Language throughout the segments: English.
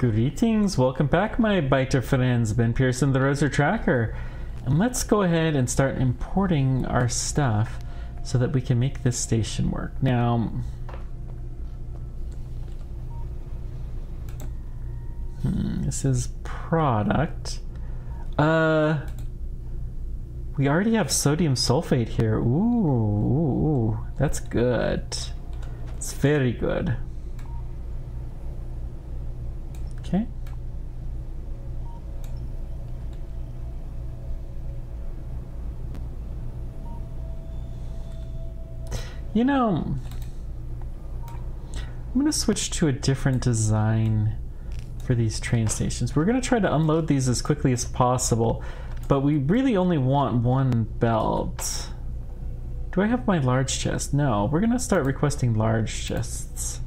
Greetings, welcome back my biter friends, Ben Pearson, the Roser Tracker. And let's go ahead and start importing our stuff so that we can make this station work. Now, this is product. We already have sodium sulfate here. Ooh, that's good. It's very good. Okay. You know, I'm going to switch to a different design for these train stations. We're going to try to unload these as quickly as possible, but we really only want one belt. Do I have my large chest? No, we're going to start requesting large chests.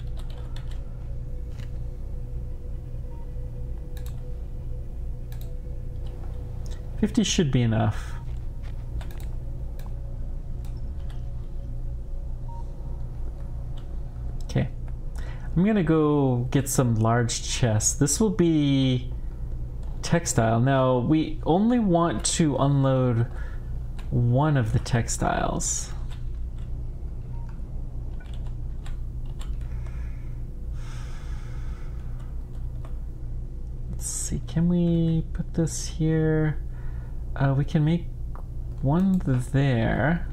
$50 should be enough. Okay. I'm gonna go get some large chests. This will be textile. Now, we only want to unload one of the textiles. Let's see, can we put this here? We can make one there.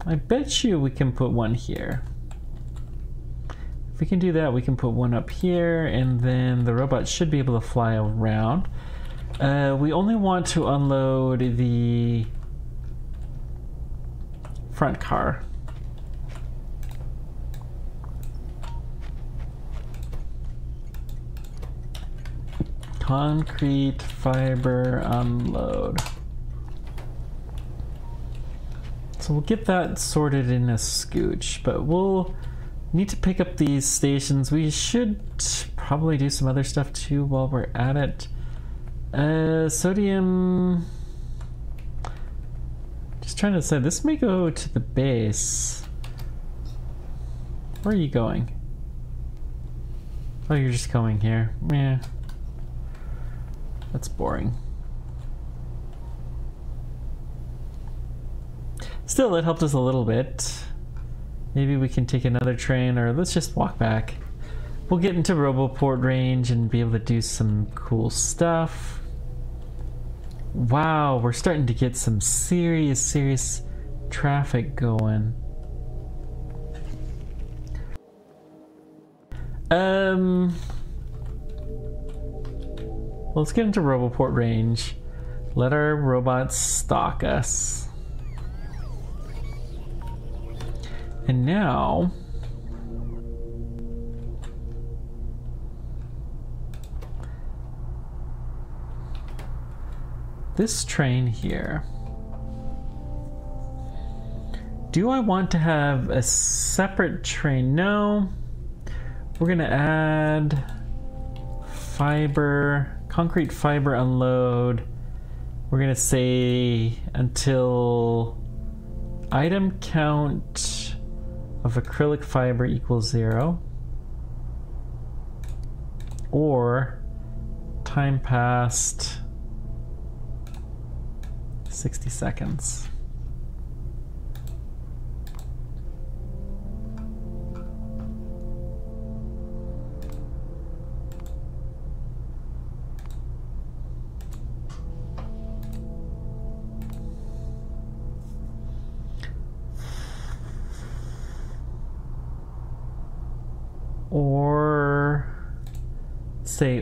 I bet you we can put one here. If we can do that, we can put one up here, and then the robot should be able to fly around. We only want to unload the front car. Concrete fiber unload. So we'll get that sorted in a scooch, but we'll need to pick up these stations. We should probably do some other stuff too while we're at it. Sodium. Just trying to decide. This may go to the base. Where are you going? Oh, you're just going here. Yeah. That's boring. Still, it helped us a little bit. Maybe we can take another train, or let's just walk back. We'll get into Roboport range and be able to do some cool stuff. Wow, we're starting to get some serious traffic going. Let's get into Roboport range. Let our robots stalk us. And now, this train here. Do I want to have a separate train? No. We're gonna add fiber. Concrete fiber unload. We're gonna say until item count of acrylic fiber equals 0, or time passed 60 seconds. Or say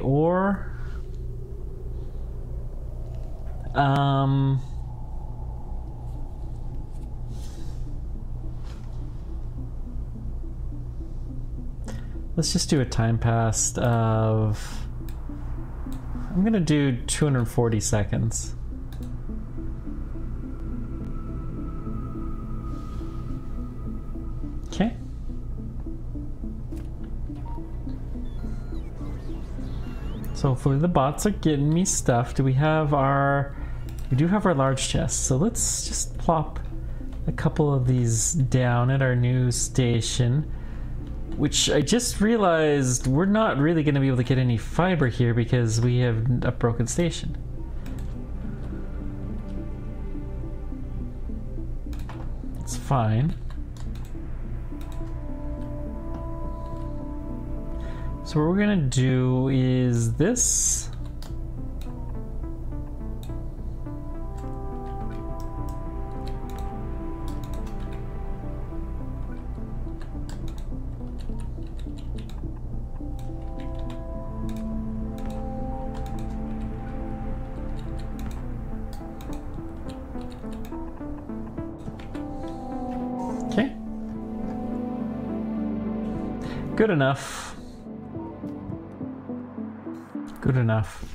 let's just do a time passed of, I'm gonna do 240 seconds. Okay. So hopefully the bots are getting me stuff. Do we have our... We do have our large chest. So let's just plop a couple of these down at our new station. Which I just realized we're not really going to be able to get any fiber here because we have a broken station. It's fine. So what we're gonna do is this. Okay. Good enough. Good enough.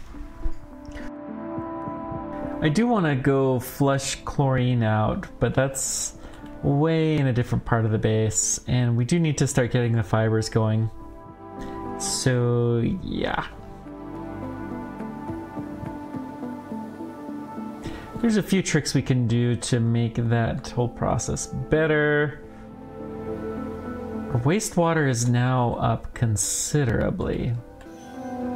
I do want to go flush chlorine out, but that's way in a different part of the base, and we do need to start getting the fibers going. So, yeah. There's a few tricks we can do to make that whole process better. Our wastewater is now up considerably.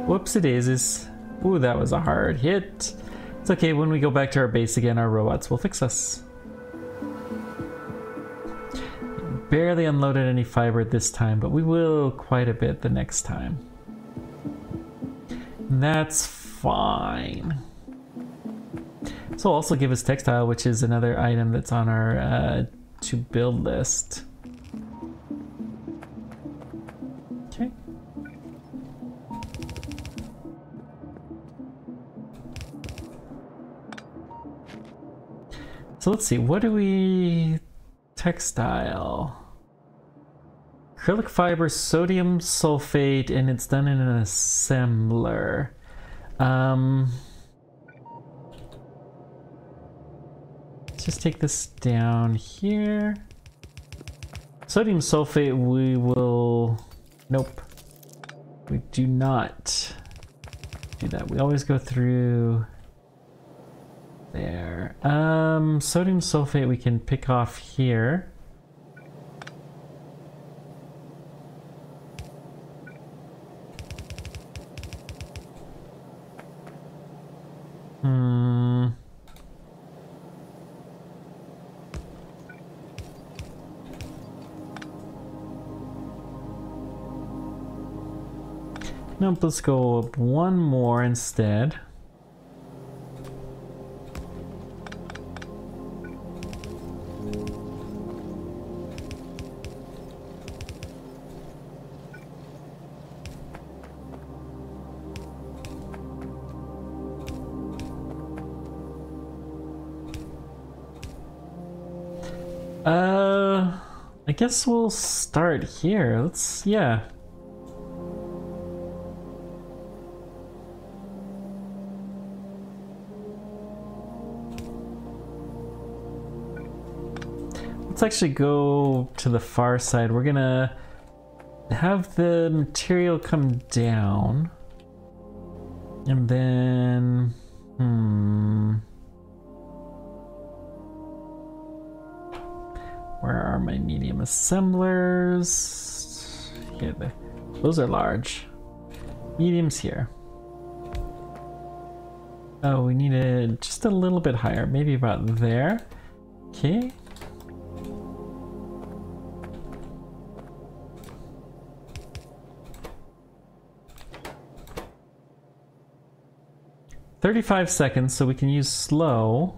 Whoopsie daisies. Ooh, that was a hard hit. It's okay, when we go back to our base again, our robots will fix us. Barely unloaded any fiber this time, but we will quite a bit the next time. That's fine. This will also give us textile, which is another item that's on our to build list. Okay. So let's see, what do we... Textile. Acrylic fiber, sodium sulfate, and it's done in an assembler. Let's just take this down here. Sodium sulfate, we will... Nope. We do not do that. We always go through... There. Sodium sulfate we can pick off here. Nope, let's go up one more instead. I guess we'll start here. Let's, yeah. Let's actually go to the far side. We're gonna have the material come down. And then, where are my medium assemblers? Yeah, those are large. Medium's here. Oh, we need it just a little bit higher, maybe about there. Okay. "35 seconds, so we can use slow.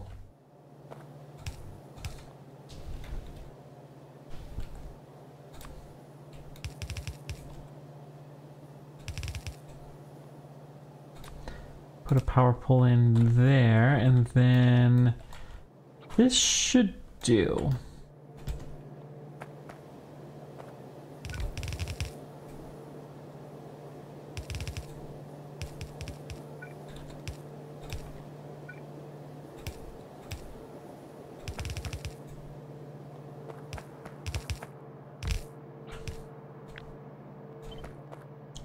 Put a power pole in there, and then this should do.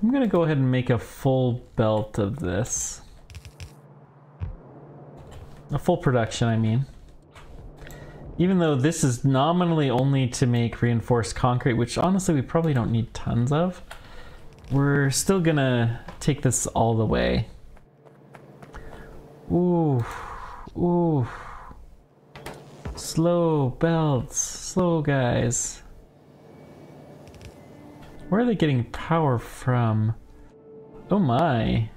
I'm gonna go ahead and make a full belt of this. A full production, I mean. Even though this is nominally only to make reinforced concrete, which honestly we probably don't need tons of, we're still gonna take this all the way. Ooh, ooh. Slow belts, slow guys. Where are they getting power from? Oh my.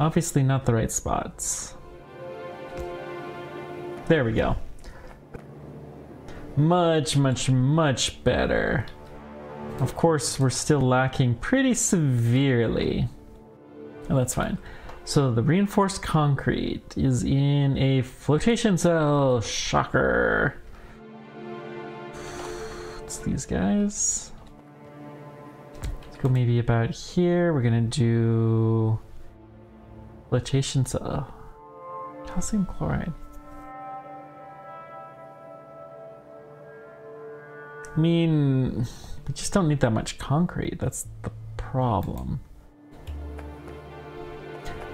Obviously not the right spots. There we go. Much, much, much better. Of course, we're still lacking pretty severely. Oh, that's fine. So the reinforced concrete is in a flotation cell. Shocker. It's these guys. Let's go maybe about here. We're gonna do flotation cell. Calcium chloride. I mean, we just don't need that much concrete. That's the problem.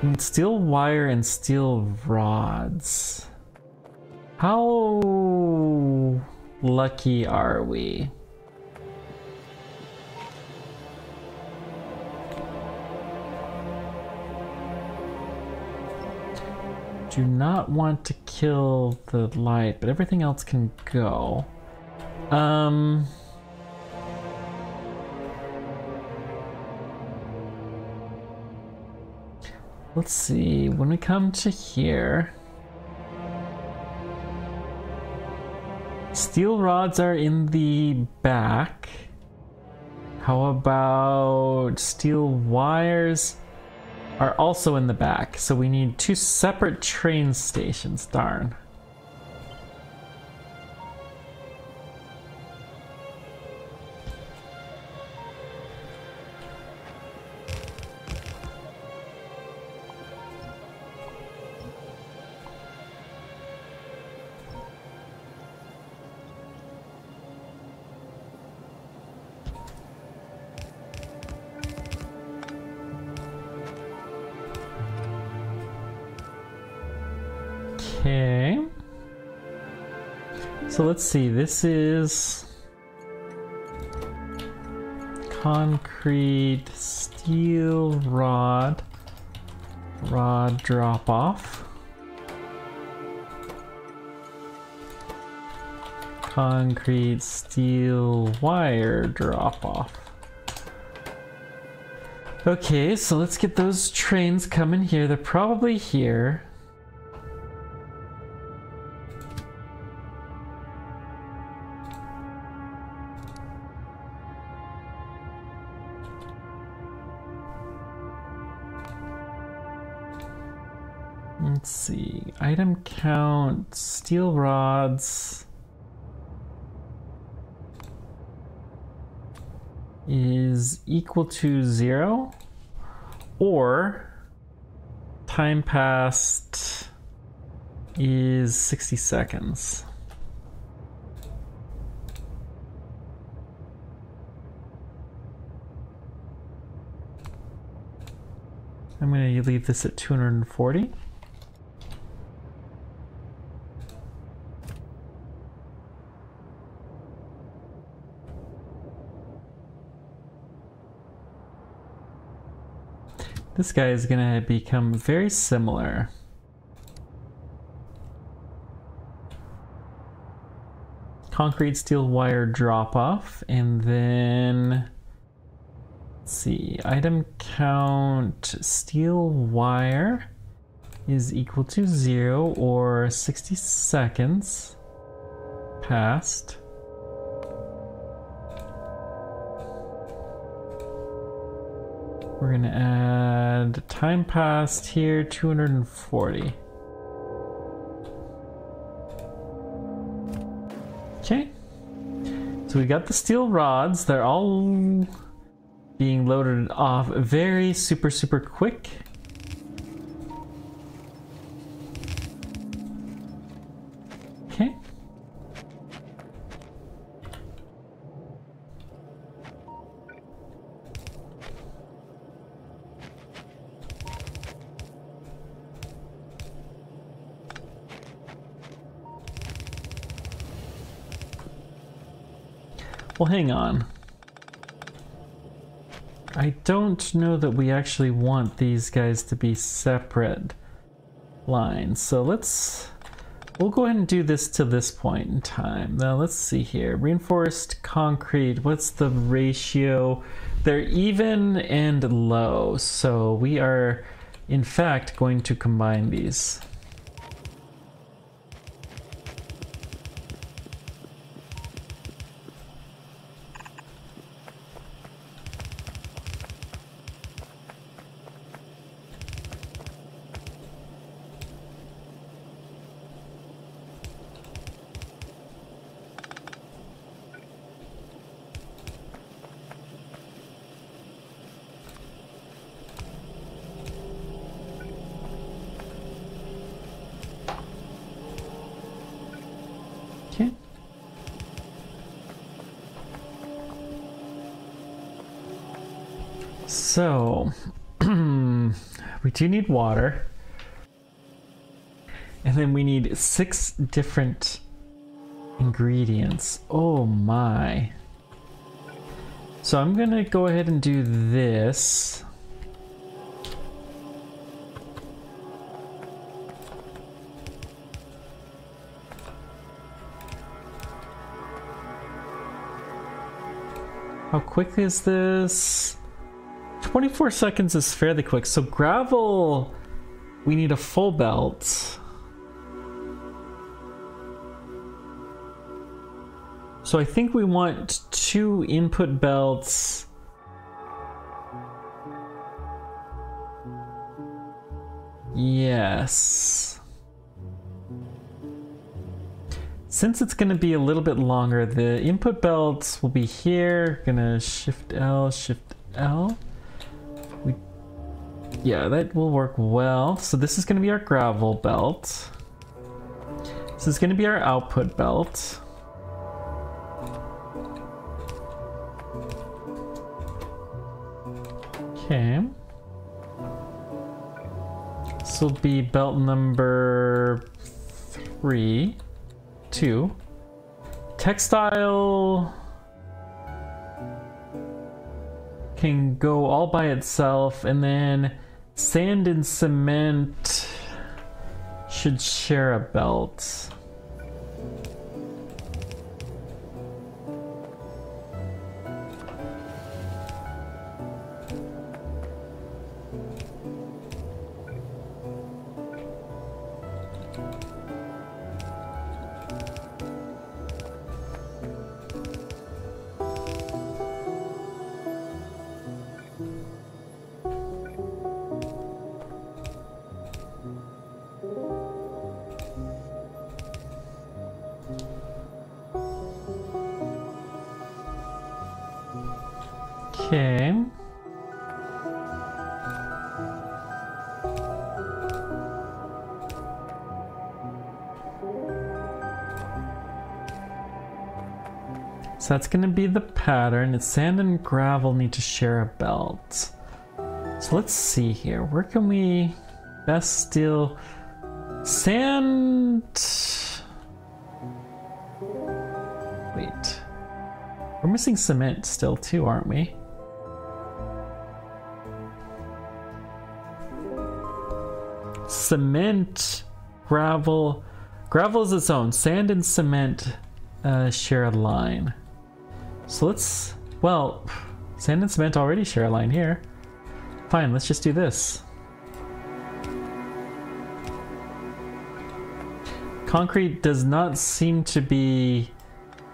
I need steel wire and steel rods. How lucky are we? Do not want to kill the light, but everything else can go. Let's see, when we come to here, steel rods are in the back. How about steel wires are also in the back? So we need two separate train stations, darn. Okay. So let's see, this is concrete, steel rod, drop off. Concrete, steel, wire drop off. Okay, so let's get those trains coming here. They're probably here. Let's see, item count, steel rods is equal to 0, or time passed is 60 seconds. I'm going to leave this at 240. This guy is gonna become very similar. Concrete, steel, wire drop off, and then let's see, item count, steel wire is equal to 0, or 60 seconds passed. We're gonna add time passed here, 240. Okay. So we got the steel rods. They're all being loaded off very super quick. Okay. Well, hang on. I don't know that we actually want these guys to be separate lines. So we'll go ahead and do this to this point in time. Now let's see here. Reinforced concrete, what's the ratio? They're even and low. So we are in fact going to combine these. Okay. So, we do need water. And then we need 6 different ingredients. Oh my. So I'm gonna go ahead and do this. How quick is this? 24 seconds is fairly quick. So gravel, we need a full belt. So I think we want 2 input belts. Yes. Since it's going to be a little bit longer, the input belts will be here. Gonna shift L, shift L. Yeah, that will work well. So this is going to be our gravel belt. This is going to be our output belt. Okay. This will be belt number 2. Textile can go all by itself, and then sand and cement should share a belt. Okay. So that's going to be the pattern. It's sand and gravel need to share a belt. So let's see here. Where can we best steal sand? Wait. We're missing cement still too, aren't we? Cement, gravel. Gravel is its own. Sand and cement share a line. So let's, well, sand and cement already share a line here. Fine, let's just do this. Concrete does not seem to be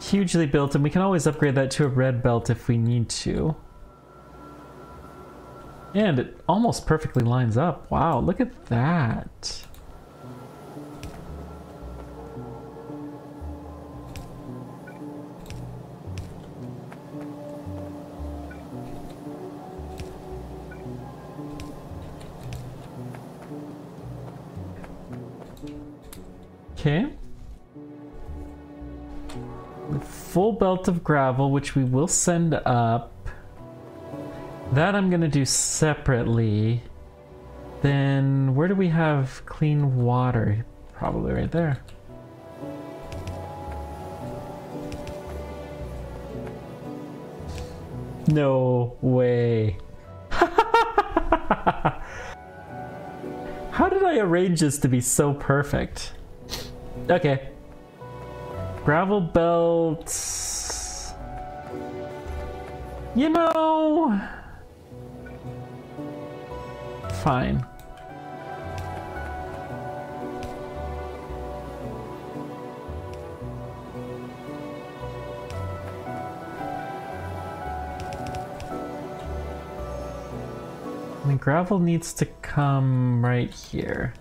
hugely built, and we can always upgrade that to a red belt if we need to. And it almost perfectly lines up. Wow, look at that. Okay. Full belt of gravel, which we will send up. That I'm gonna do separately. Then where do we have clean water? Probably right there. No way. How did I arrange this to be so perfect? Okay. Gravel belts. You know... Fine. I mean, gravel needs to come right here.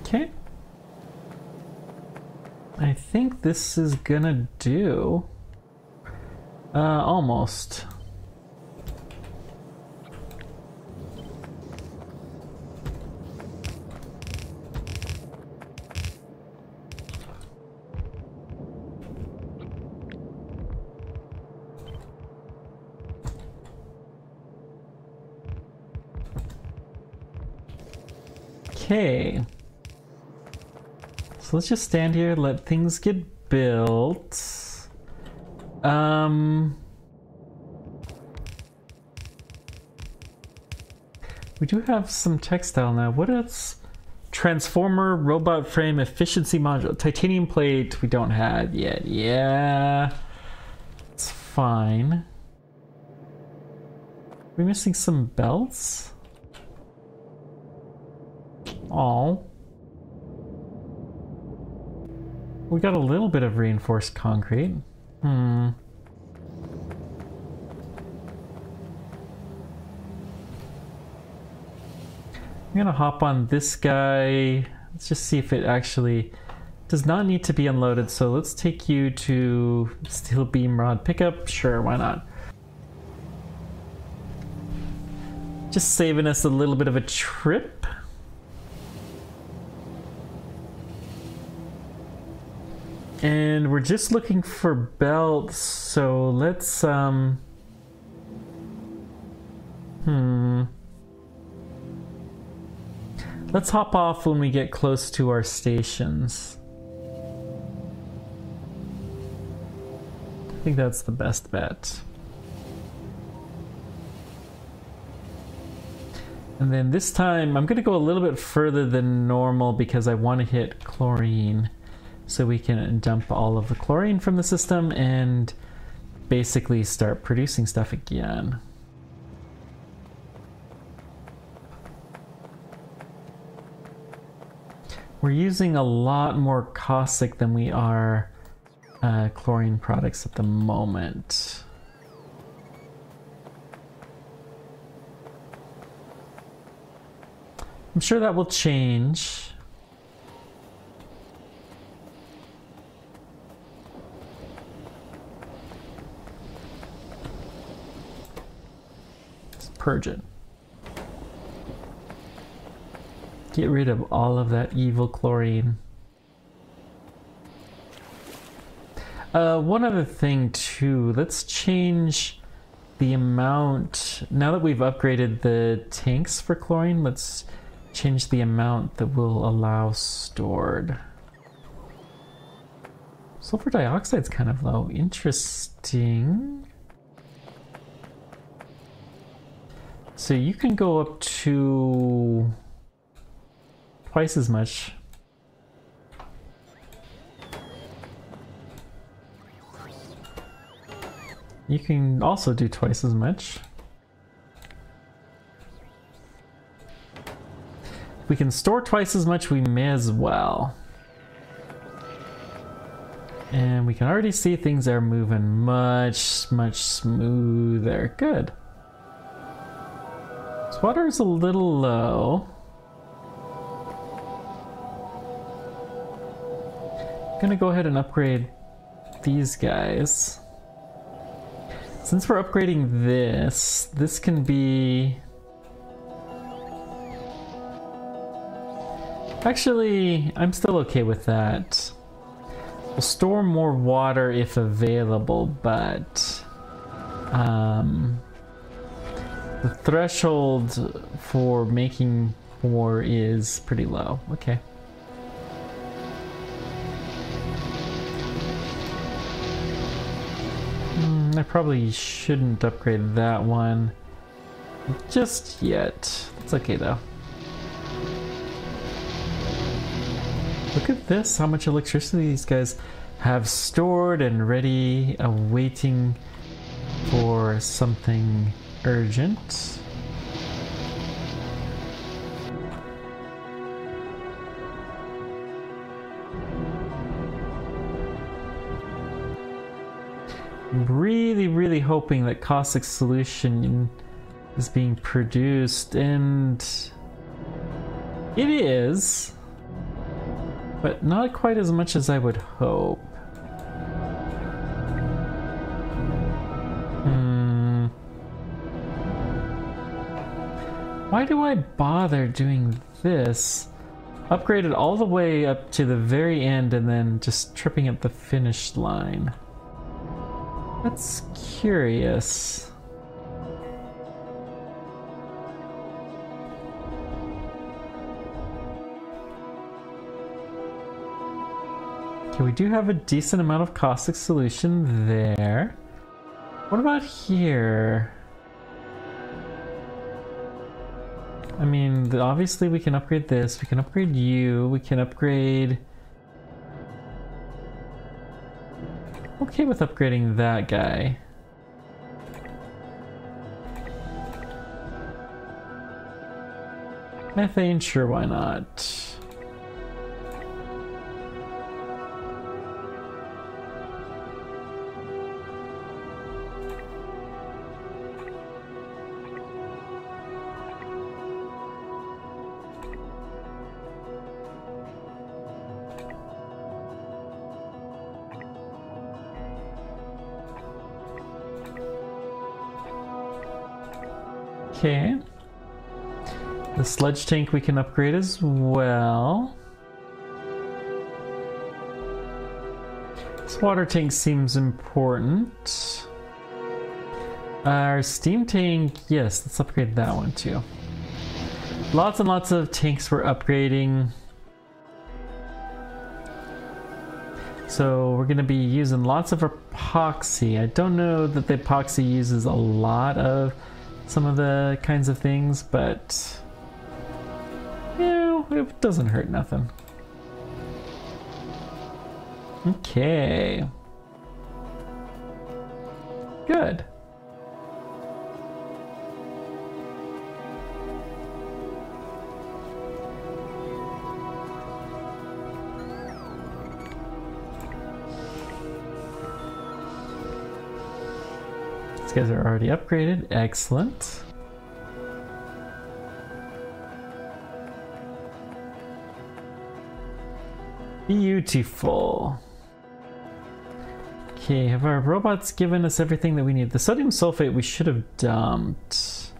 Okay. I think this is gonna do. Almost. Okay. So let's just stand here, let things get built. We do have some textile now. What else? Transformer, robot frame, efficiency module, titanium plate we don't have yet. Yeah, it's fine. Are we missing some belts? Oh. We got a little bit of reinforced concrete. I'm gonna hop on this guy. Let's just see if it actually does not need to be unloaded. So let's take you to steel beam rod pickup. Sure, why not? Just saving us a little bit of a trip. And we're just looking for belts, so let's let's hop off when we get close to our stations. I think that's the best bet. And then this time I'm gonna go a little bit further than normal because I want to hit chlorine. So we can dump all of the chlorine from the system and basically start producing stuff again. We're using a lot more caustic than we are chlorine products at the moment. I'm sure that will change. Purge it. Get rid of all of that evil chlorine. One other thing too, let's change the amount. Now that we've upgraded the tanks for chlorine, let's change the amount that we'll allow stored. Sulfur dioxide's kind of low. Interesting. So you can go up to twice as much. You can also do twice as much. If we can store twice as much, we may as well. And we can already see things are moving much smoother. Good. This water is a little low. I'm gonna go ahead and upgrade these guys. Since we're upgrading this, this can be... Actually, I'm still okay with that. We'll store more water if available, but the threshold for making more is pretty low. Okay. I probably shouldn't upgrade that one just yet. It's okay though. Look at this, how much electricity these guys have stored and ready, awaiting for something urgent. Really hoping that caustic solution is being produced, and it is, but not quite as much as I would hope. Why do I bother doing this? Upgrade it all the way up to the very end and then just tripping at the finish line. That's curious. Okay, we do have a decent amount of caustic solution there. What about here? I mean, obviously we can upgrade this, we can upgrade you, we can upgrade... Okay with upgrading that guy. Methane, sure, why not? Okay. The sludge tank we can upgrade as well. This water tank seems important. Our steam tank, yes, let's upgrade that one too. Lots and lots of tanks we're upgrading. So we're gonna be using lots of epoxy. I don't know that the epoxy uses a lot of some of the kinds of things, but you know, it doesn't hurt nothing. Okay. Good. These guys are already upgraded. Excellent. Beautiful. Okay, have our robots given us everything that we need? The sodium sulfate we should have dumped.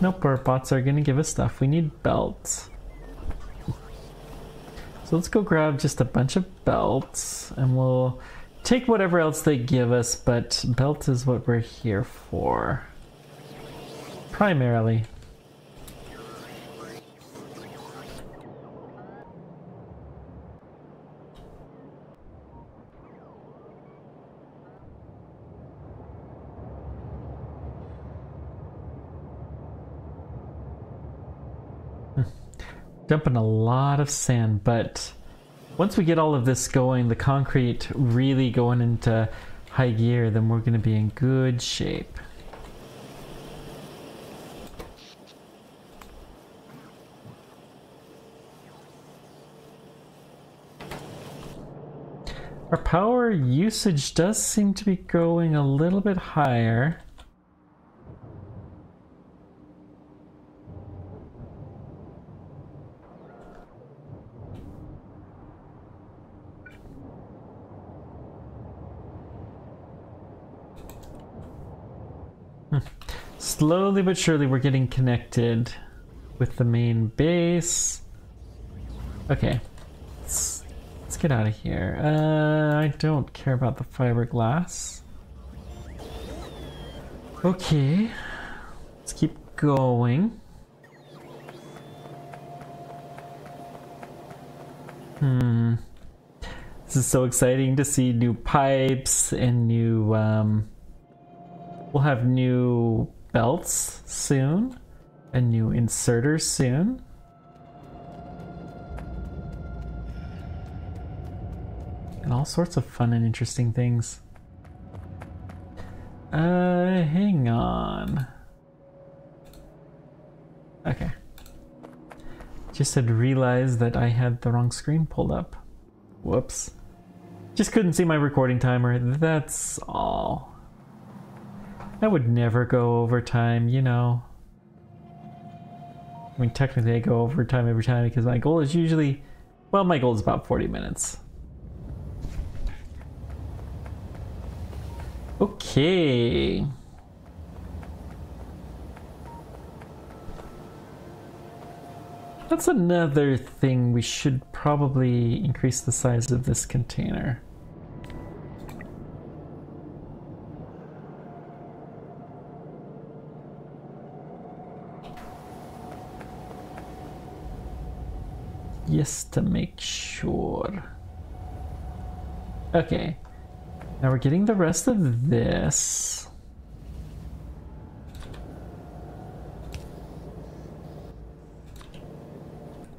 Nope, our bots are gonna give us stuff. We need belts. So let's go grab just a bunch of belts and we'll take whatever else they give us, but belt is what we're here for. Primarily. Dumping a lot of sand, but once we get all of this going, the concrete really going into high gear, then we're going to be in good shape. Our power usage does seem to be going a little bit higher. Slowly but surely we're getting connected. with the main base. Okay, let's get out of here. I don't care about the fiberglass. Okay, let's keep going. This is so exciting to see new pipes and new, we'll have new belts soon and new inserters soon. And all sorts of fun and interesting things. Hang on. Okay. Just had realized that I had the wrong screen pulled up. Whoops. Just couldn't see my recording timer, that's all. I would never go overtime, you know. I mean, technically I go overtime every time because my goal is usually, well, my goal is about 40 minutes. Okay. That's another thing, we should probably increase the size of this container. Just to make sure. Okay. Now we're getting the rest of this.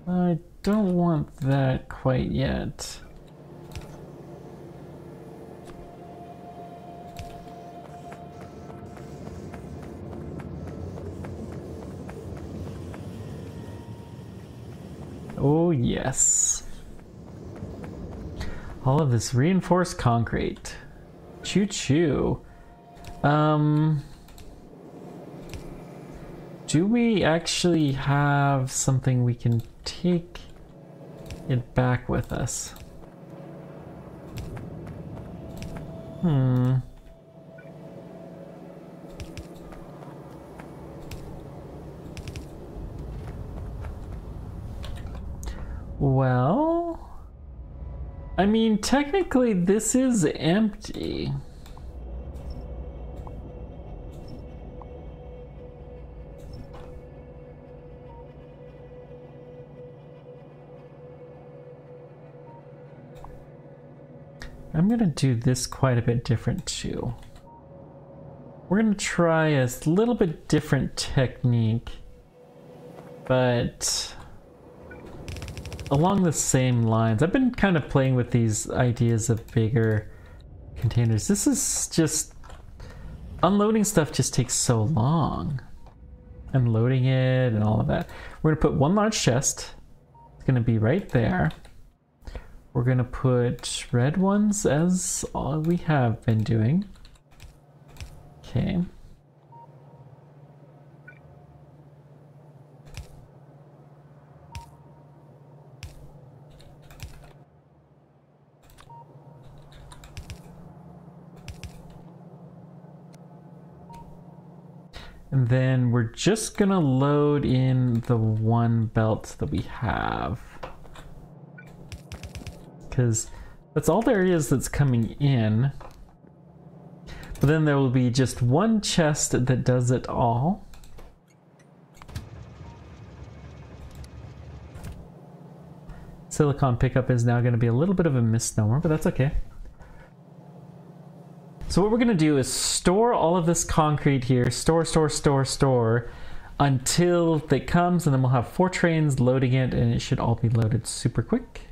I don't want that quite yet. Oh yes. All of this reinforced concrete. Choo-choo. Do we actually have something we can take it back with us? Well, I mean, technically this is empty. I'm gonna do this quite a bit different too. We're gonna try a little bit different technique, but along the same lines. I've been kind of playing with these ideas of bigger containers. This is just, unloading stuff just takes so long. Unloading it and all of that. We're gonna put one large chest. It's gonna be right there. We're gonna put red ones as all we have been doing. Okay. And then we're just gonna load in the one belt that we have, because that's all the areas that's coming in. But then there will be just one chest that does it all. Silicon pickup is now going to be a little bit of a misnomer, but that's okay. So what we're going to do is store all of this concrete here, store until it comes, and then we'll have 4 trains loading it, and it should all be loaded super quick.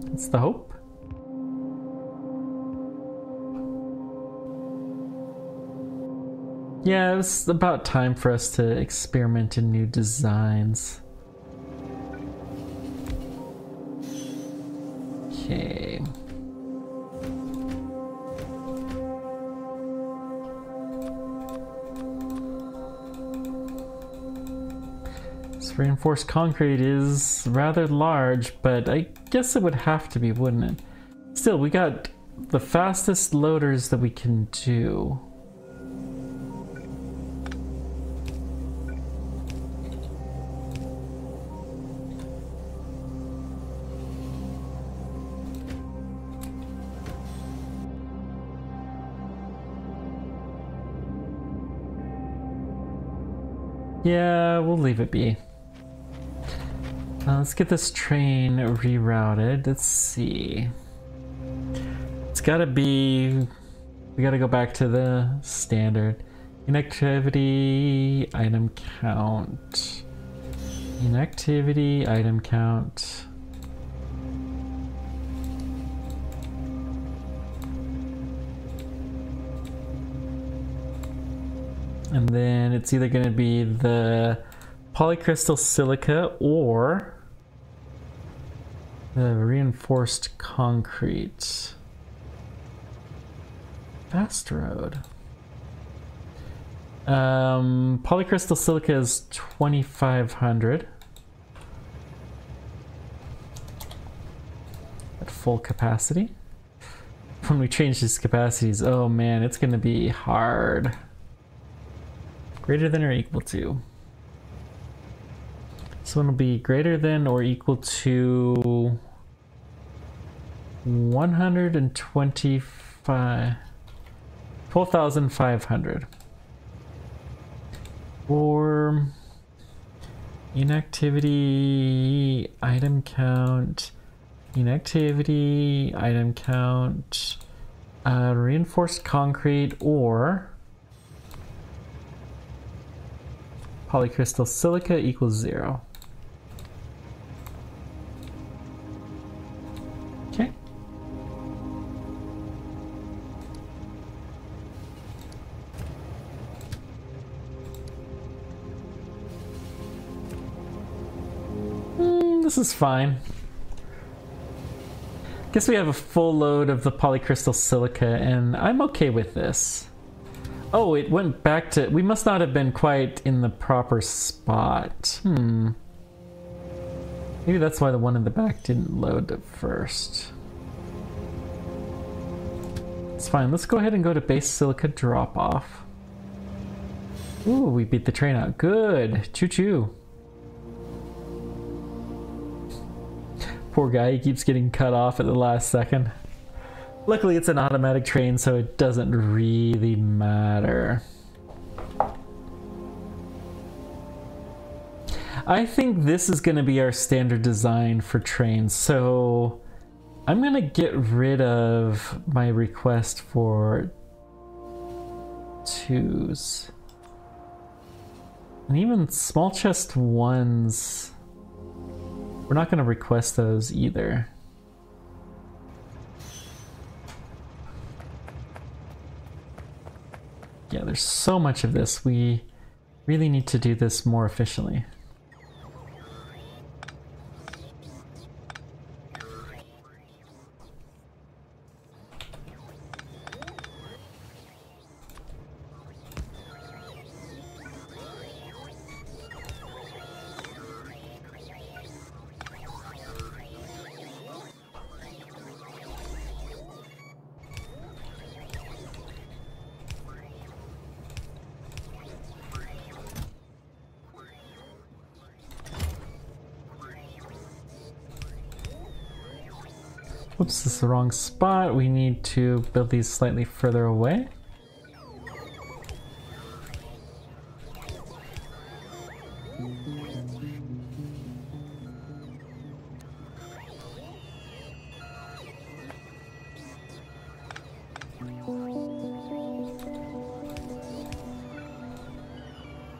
That's the hope. Yeah, it's about time for us to experiment in new designs. Okay. This reinforced concrete is rather large, but I guess it would have to be, wouldn't it? Still, we got the fastest loaders that we can do. Yeah, we'll leave it be. Let's get this train rerouted. Let's see. It's gotta be... We gotta go back to the standard. Inactivity, item count. Inactivity, item count. And then it's either going to be the polycrystal silica or the reinforced concrete. Fast road. Polycrystal silica is 2,500 at full capacity. When we change these capacities, oh man, it's going to be hard. Greater than or equal to. This one will be greater than or equal to 12,500. Or inactivity, item count, inactivity, item count, reinforced concrete, or polycrystal silica equals 0. Okay. This is fine. Guess we have a full load of the polycrystal silica, and I'm okay with this. Oh, it went back to... We must not have been quite in the proper spot. Maybe that's why the one in the back didn't load at first. It's fine. Let's go ahead and go to base silica drop-off. Ooh, we beat the train out. Good. Choo-choo. Poor guy, he keeps getting cut off at the last second. Luckily it's an automatic train, so it doesn't really matter. I think this is going to be our standard design for trains, so I'm going to get rid of my request for 2s. And even small chest 1s, we're not going to request those either. Yeah, there's so much of this. We really need to do this more efficiently. Oops, this is the wrong spot. We need to build these slightly further away.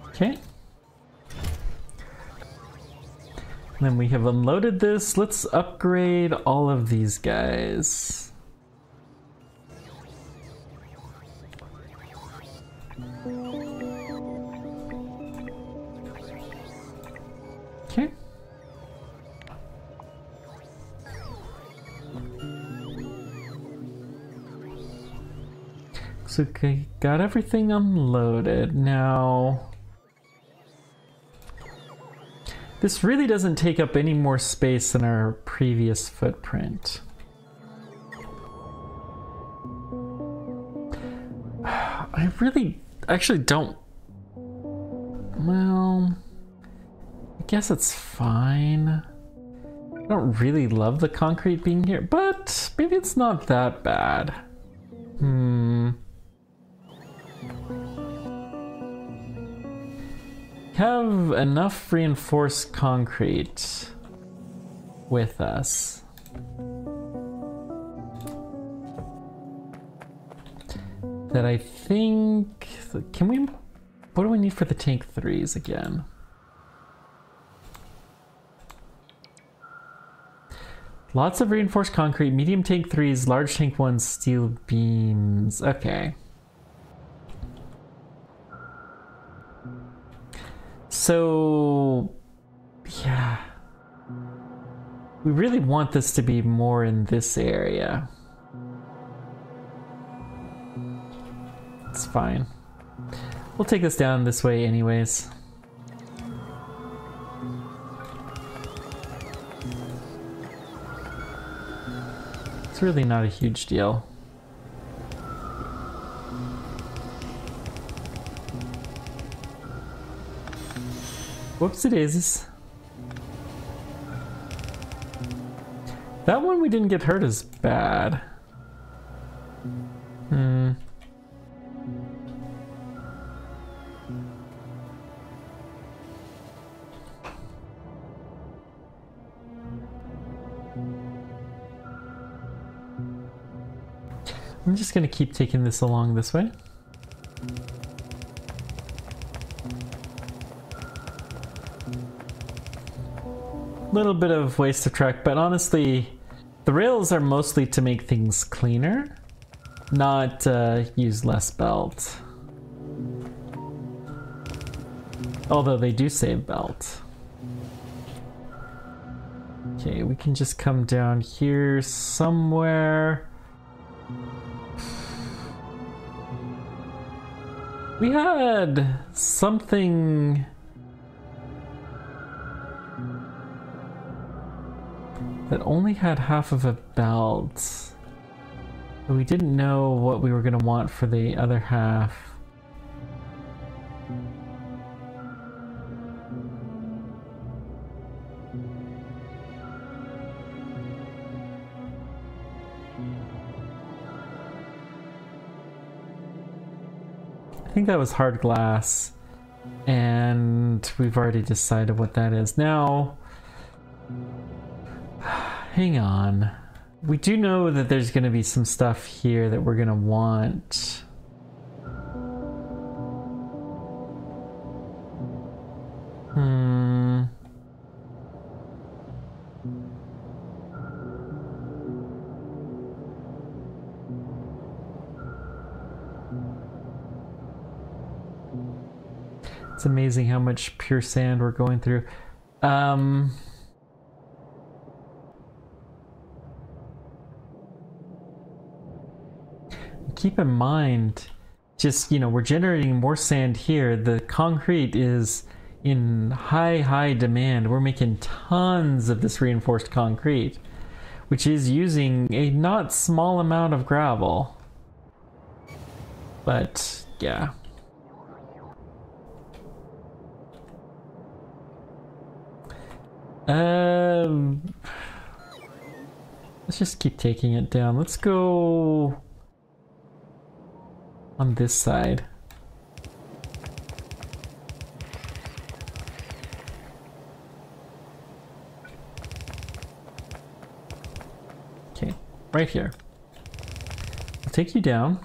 Okay. And then we have unloaded this. Let's upgrade all of these guys. Okay. So we got everything unloaded. Now, this really doesn't take up any more space than our previous footprint. I really actually don't... Well, I guess it's fine. I don't really love the concrete being here, but maybe it's not that bad. have enough reinforced concrete with us. That I think... Can we... What do we need for the tank 3s again? Lots of reinforced concrete, medium tank 3s, large tank 1s, steel beams. Okay. So, yeah. We really want this to be more in this area. It's fine. We'll take this down this way anyways. It's really not a huge deal. Whoopsie daisies. That one we didn't get hurt as bad. I'm just gonna keep taking this along this way. Little bit of waste of track, but honestly, the rails are mostly to make things cleaner, not use less belt. Although they do save belt. Okay, we can just come down here somewhere. We had something that only had half of a belt. But we didn't know what we were going to want for the other half. I think that was hard glass, and we've already decided what that is. Now, hang on. We do know that there's going to be some stuff here that we're going to want. It's amazing how much pure sand we're going through. Keep in mind, just, you know, we're generating more sand here. The concrete is in high demand. We're making tons of this reinforced concrete, which is using a not small amount of gravel. But, yeah. Let's just keep taking it down. Let's go on this side. Okay, right here. I'll take you down.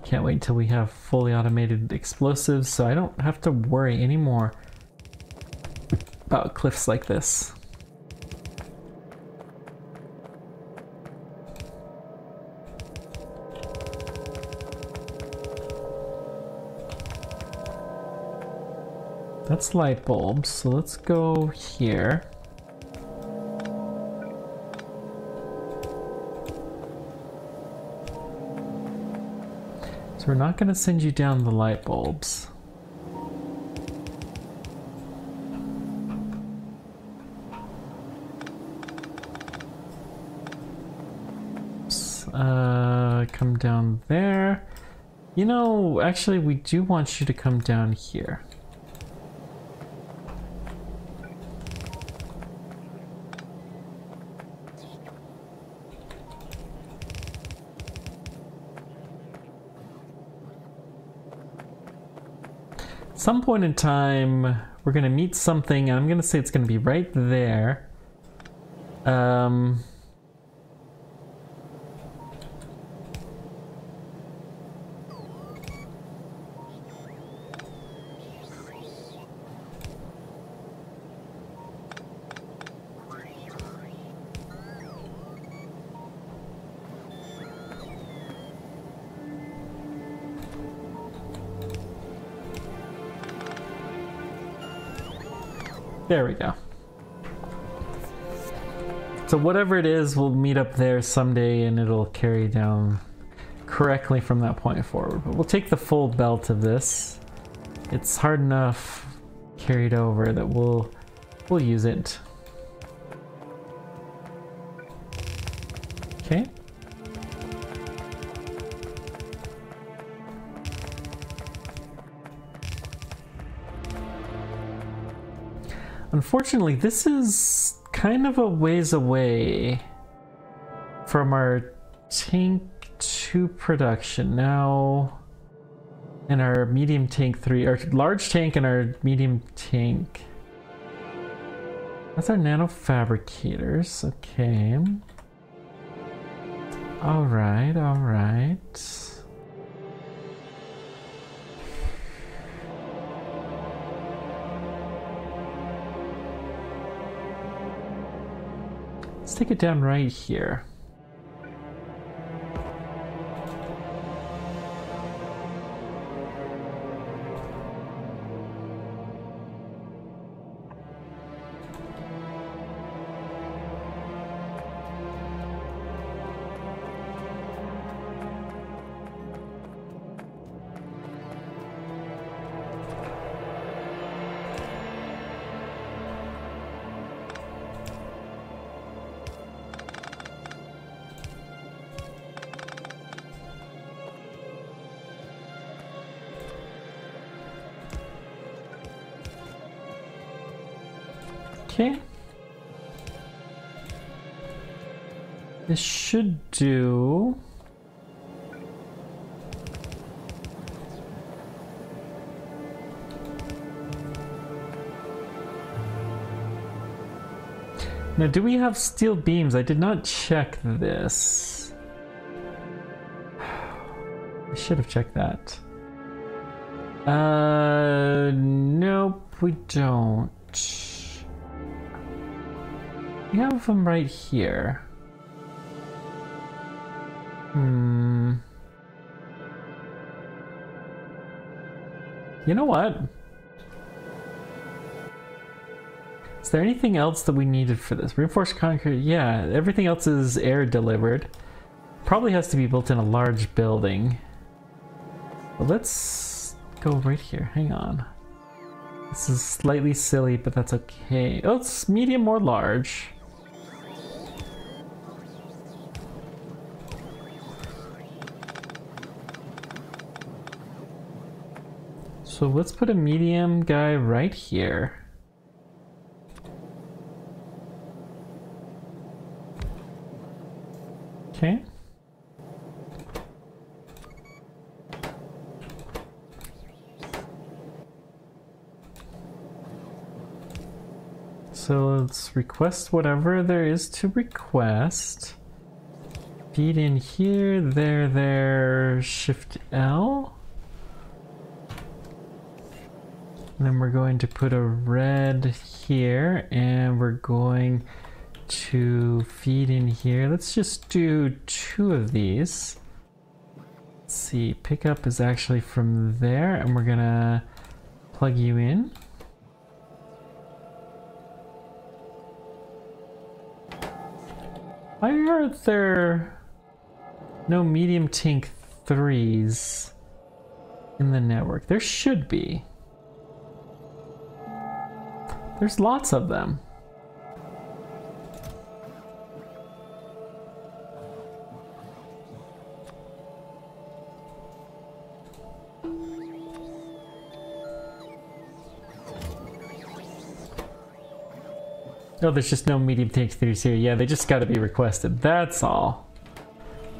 Can't wait until we have fully automated explosives, so I don't have to worry anymore about cliffs like this. That's light bulbs, so let's go here. We're not going to send you down the light bulbs. Oops. Come down there. You know, actually, we do want you to come down here. some point in time, we're gonna meet something, and I'm gonna say it's gonna be right there. There we go. So whatever it is, we'll meet up there someday and it'll carry down correctly from that point forward. But we'll take the full belt of this. It's hard enough carried over that we'll use it. Okay. Unfortunately, this is kind of a ways away from our tank 2 production now, and our medium tank 3, our large tank and our medium tank. That's our nanofabricators. Okay. All right, all right. Let's take it down right here. Okay. This should do. Now, do we have steel beams? I did not check this. I should have checked that. Nope, we don't. We have them right here. You know what? Is there anything else that we needed for this? Reinforced concrete? Yeah, everything else is air delivered. Probably has to be built in a large building. But let's go right here. Hang on. This is slightly silly, but that's okay. Oh, it's medium or large. So let's put a medium guy right here. Okay. So let's request whatever there is to request. Feed in here, there, Shift L. And then we're going to put a red here, and we're going to feed in here. Let's just do 2 of these. Let's see, pickup is actually from there, and we're gonna plug you in. Why are there no medium tank 3s in the network? There should be. There's lots of them. Oh, there's just no medium tank 3s here. Yeah, they just gotta be requested. That's all.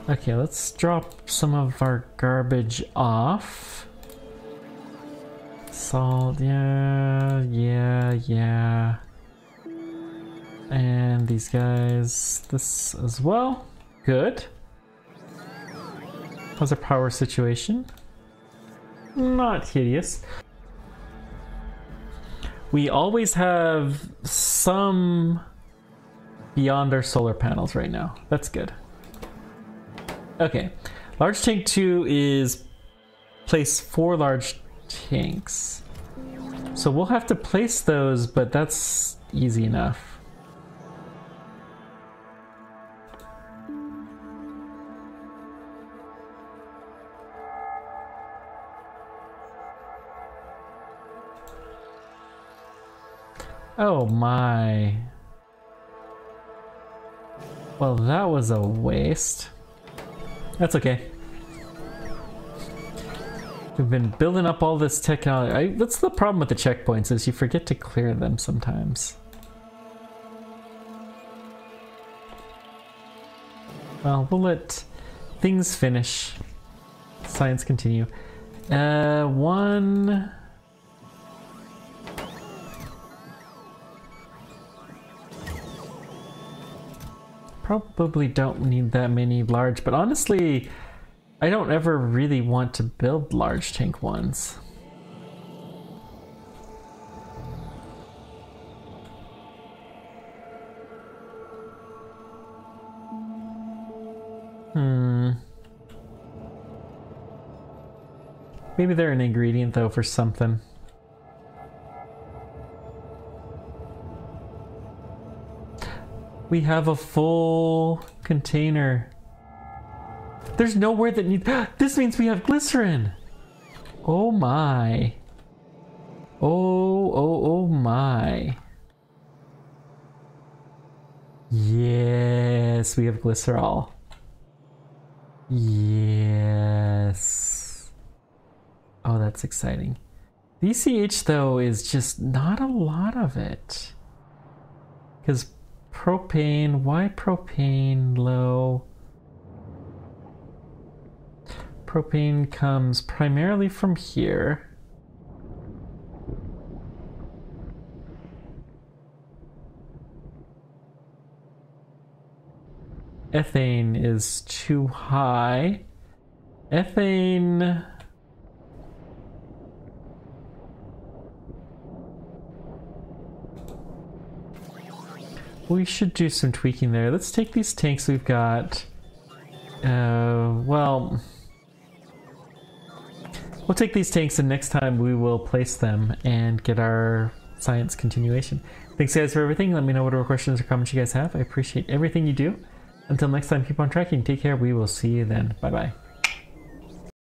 Okay, let's drop some of our garbage off. Let's Salt, yeah. And these guys, this as well. Good. How's our power situation? Not hideous. We always have some beyond our solar panels right now. That's good. Okay. Large tank 2 is place 4 large tanks. So we'll have to place those, but that's easy enough. Oh my. Well, that was a waste. That's okay. We've been building up all this technology. That's the problem with the checkpoints, is you forget to clear them sometimes. Well, we'll let things finish. Science continue. One... Probably don't need that many large, but honestly, I don't ever really want to build large tank ones. Maybe they're an ingredient though for something. We have a full container. There's nowhere that needs... This means we have glycerin! Oh my. Oh my. Yes, we have glycerol. Yes. Oh, that's exciting. VCH though is just not a lot of it. Because propane, why propane low? Propane comes primarily from here. Ethane is too high. Ethane... We should do some tweaking there. Let's take these tanks we've got. Well... We'll take these tanks and next time we will place them and get our science continuation. Thanks guys for everything. Let me know whatever questions or comments you guys have. I appreciate everything you do. Until next time, keep on tracking. Take care. We will see you then. Bye bye.